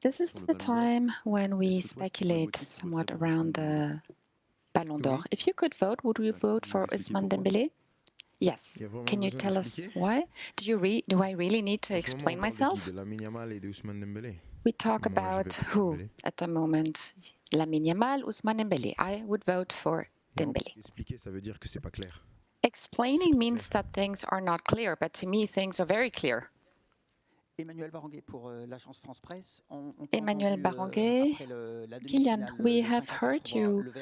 This is the time when we speculate somewhat around the Ballon d'Or. If you could vote, would you vote for Ousmane Dembele? Yes. Can you tell us why? Do I really need to explain myself? We talk about who at the moment. Lamine Yamal, Ousmane Dembele. I would vote for Dembele. Explaining means that things are not clear, but to me things are very clear. Emmanuel Baranguet, Kylian, we have heard you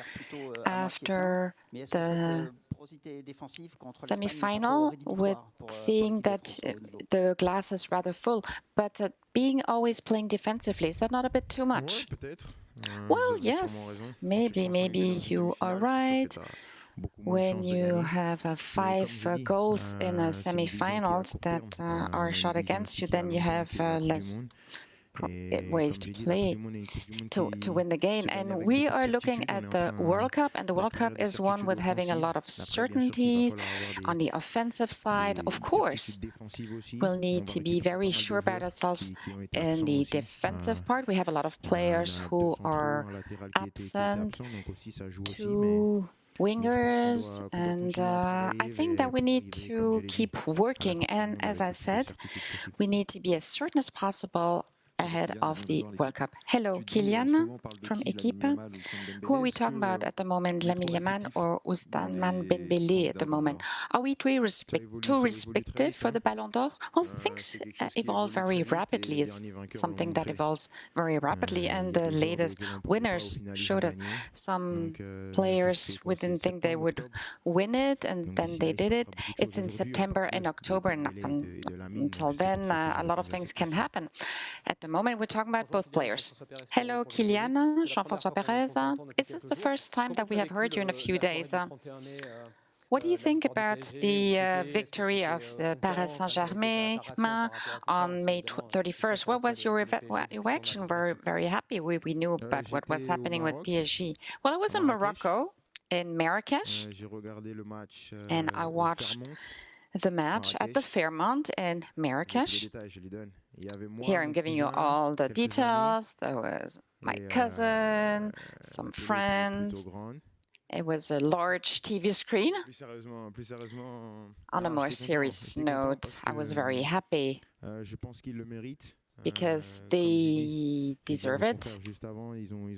after the semi-final with seeing that the glass is rather full, but being always playing defensively, is that not a bit too much? Well, yes, maybe you are right. When you have 5 goals in a semi-finals that are shot against you, then you have less ways to play to win the game. And we are looking at the World Cup, and the World Cup is one with having a lot of certainties on the offensive side. Of course, we'll need to be very sure about ourselves in the defensive part. We have a lot of players who are absent, two wingers, and I think that we need to keep working. And as I said, we need to be as certain as possible ahead of the World Cup. Hello, Kylian from Equipe. Who are we talking about at the moment, Lamine Yamal or Ousmane Dembele at the moment? Are we too restrictive for the Ballon d'Or? Well, things evolve very rapidly. It's something that evolves very rapidly, and the latest winners showed us some players we didn't think they would win it, and then they did it. It's in September and October, and until then, a lot of things can happen. At the moment, we're talking about both players. Hello, Kylian, Jean-François Perez. Is this the first time that we have heard you in a few days? What do you think about the victory of Paris Saint-Germain on May 31st? What was your reaction? We're very happy. We knew about what was happening with PSG. Well, I was in Morocco, in Marrakesh, and I watched the match at the Fairmont in Marrakesh. Here I'm giving you all the details. There was my cousin, some friends. It was a large TV screen. On a more serious note, I was very happy because they deserve it.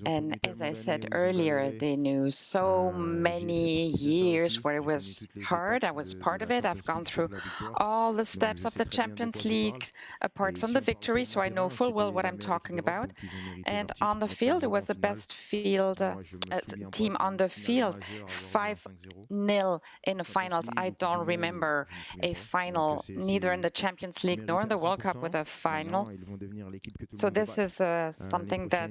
And as I said earlier, they knew so many years where it was hard. I was part of it. I've gone through all the steps of the Champions League, apart from the victory, so I know full well what I'm talking about. And on the field, it was the best field team on the field. 5-0 in the finals. I don't remember a final, neither in the Champions League nor in the World Cup, with a final. So this is something that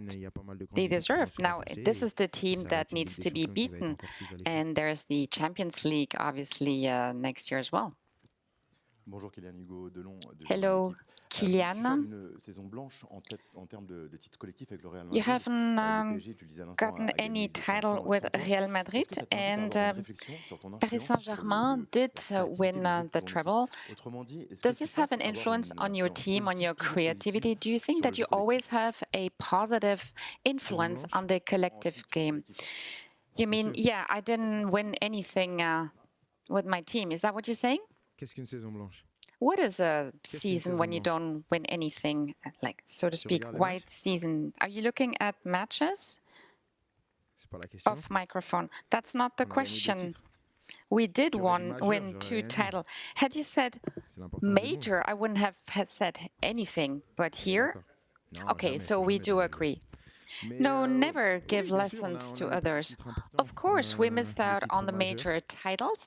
they deserve. Now, this is the team that needs to be beaten, and there's the Champions League, obviously, next year as well. Hello, Kylian. You haven't gotten any title with Real Madrid, and Paris Saint-Germain did win the treble. Does this have an influence on your team, on your creativity? Do you think that you always have a positive influence on the collective game? You mean, yeah, I didn't win anything with my team. Is that what you're saying? What is a season when you don't win anything, like, so to speak, white season? Are you looking at matches? Off microphone. That's not the question. We did win 2 titles. Had you said major, I wouldn't have said anything. But here, okay, so we do agree. No, never give lessons to others. Of course, we missed out on the major titles,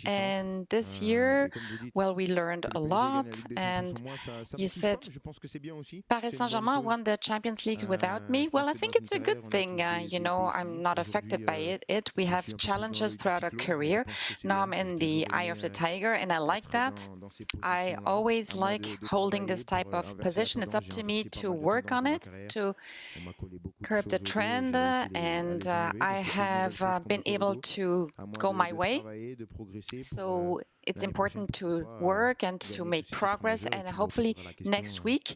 and this year, well, we learned a lot, and you said Paris Saint-Germain won the Champions League without me. Well, I think it's a good thing. You know, I'm not affected by it. We have challenges throughout our career. Now I'm in the eye of the tiger, and I like that. I always like holding this type of position. It's up to me to to work on it, to curb the trend, and I have been able to go my way. So it's important to work and to make progress, and hopefully next week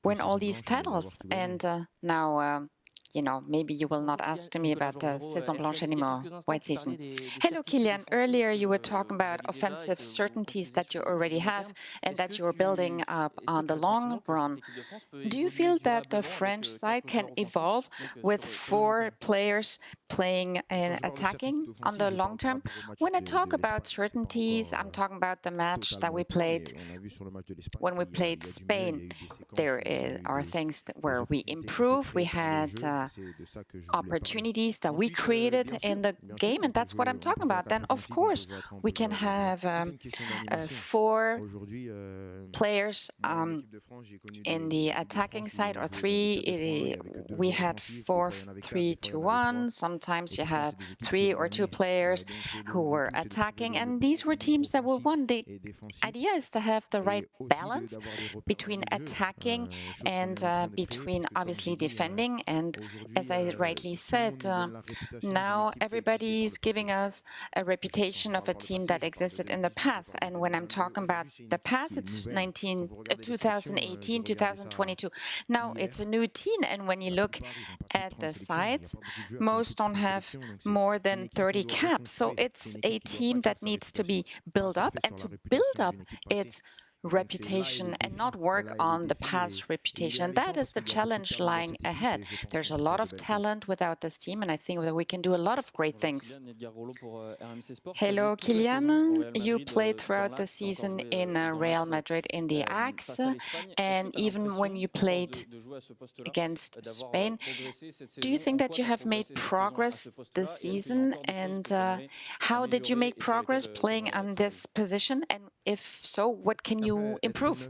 win all these titles. And now, you know, maybe you will not ask me about the Saison Blanche anymore, white season. Hello, Kylian. Earlier you were talking about offensive certainties that you already have and that you're building up on the long run. Do you feel that the French side can evolve with 4 players playing and attacking on the long term? When I talk about certainties, I'm talking about the match that we played when we played Spain. There are things where we improve. We had opportunities that we created in the game, and that's what I'm talking about. Then, of course, we can have 4 players in the attacking side, or 3. We had 4-3-2-1. Sometimes you had 3 or 2 players who were attacking, and these were teams that were won. The idea is to have the right balance between attacking and between obviously defending. And as I rightly said, now everybody's giving us a reputation of a team that existed in the past. And when I'm talking about the past, it's 2018, 2022. Now it's a new team. And when you look at the sides, most don't have more than 30 caps. So it's a team that needs to be built up. And to build up its reputation and not work on the past reputation. And that is the challenge lying ahead. There's a lot of talent without this team, and I think that we can do a lot of great things. Hello, Kylian. You played throughout the season in Real Madrid in the Axe, and even when you played against Spain, do you think that you have made progress this season? And how did you make progress playing on this position? And if so, what can you improve?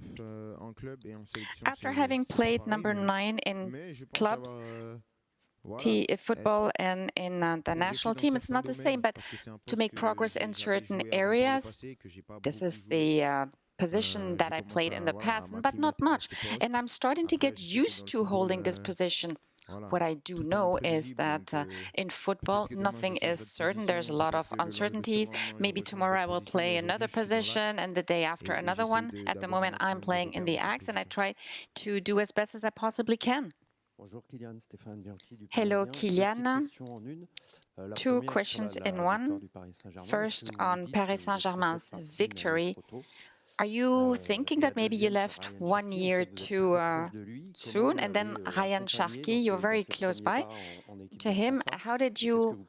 After having played number 9 in clubs, football, and in the national team, it's not the same, but to make progress in certain areas, this is the position that I played in the past, but not much. And I'm starting to get used to holding this position. What I do know is that in football, nothing is certain. There's a lot of uncertainties. Maybe tomorrow I will play another position and the day after another one. At the moment, I'm playing in the Axe, and I try to do as best as I possibly can. Hello, Kylian. 2 questions in one. First, on Paris Saint-Germain's victory. Are you thinking that maybe you left 1 year too soon? And then Ryan Cherki, you're very close by to him. How did you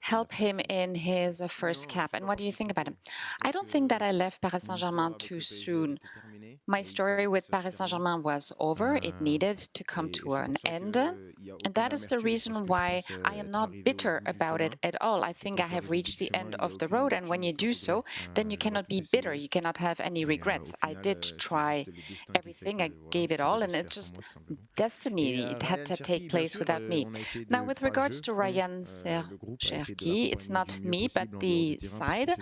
help him in his first cap? And what do you think about him? I don't think that I left Paris Saint-Germain too soon. My story with Paris Saint-Germain was over. It needed to come to an end. And that is the reason why I am not bitter about it at all. I think I have reached the end of the road. And when you do so, then you cannot be bitter. You cannot have any regrets. I did try everything. I gave it all. And it's just destiny. It had to take place without me. Now, with regards to Ryan Cherki, it's not me, but the side.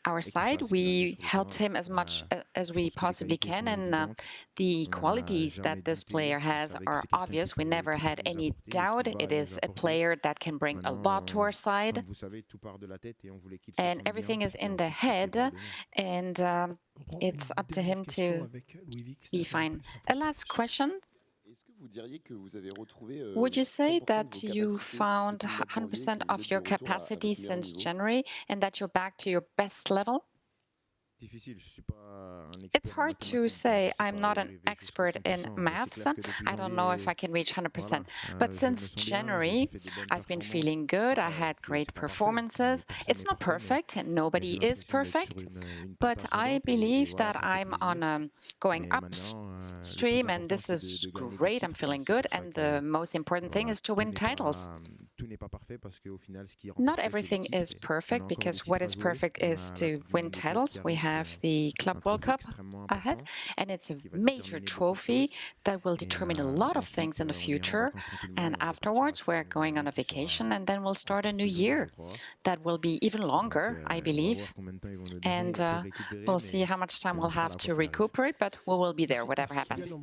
Our side, we helped him as much as we possibly can, and the qualities that this player has are obvious. We never had any doubt. It is a player that can bring a lot to our side, and everything is in the head, and it's up to him to be fine. A last question. Would you say that you found 100% of your capacity since January and that you're back to your best level? It's hard to say. I'm not an expert in maths. I don't know if I can reach 100%. But since January, I've been feeling good. I had great performances. It's not perfect. Nobody is perfect. But I believe that I'm on a going upstream, and this is great. I'm feeling good. And the most important thing is to win titles. Not everything is perfect, because what is perfect is to win titles. We have the Club World Cup ahead, and it's a major trophy that will determine a lot of things in the future. And afterwards, we're going on a vacation, and then we'll start a new year that will be even longer, I believe. And we'll see how much time we'll have to recuperate, but we will be there, whatever happens.